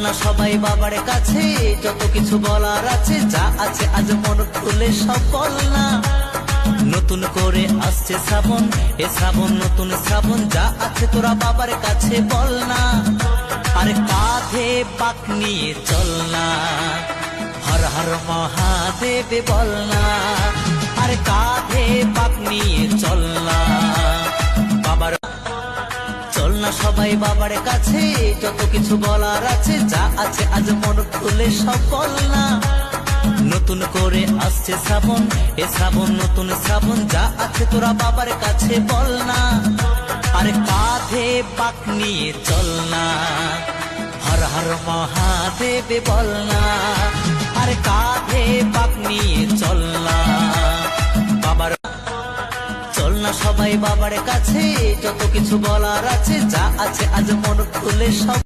না সবাই বাবার কাছে, যত কিছু বলার আছে, যা আছে আজ মন খুলে সব বল না। নতুন করে আসছে শ্রাবণ, এ শ্রাবণ নতুন শ্রাবণ, যা আছে তোরা বাবার কাছে বল না। আরে কাঁধে পাক নিয়ে চল না, হর হর মহাদেব বল না। আরে কাঁধে পাক নিয়ে চল না বাবার, চল না সবাই বাবার কাছে, যত কিছু বলার আছে, যা আছে আজ মন খুলে সব বল না। নতুন করে আসছে শ্রাবণ, এ শ্রাবণ নতুন শ্রাবণ, যা আছে তোরা বাবার কাছে বল না। আরে কাঁধে পাক নিয়ে চল না, হর হর মহাদেব বল না। আরে কাঁধে পাক নিয়ে চল না বাবার, চল না সবাই বাবার কাছে, যত কিছু বলার আছে, যা আছে আজ মন খুলে সব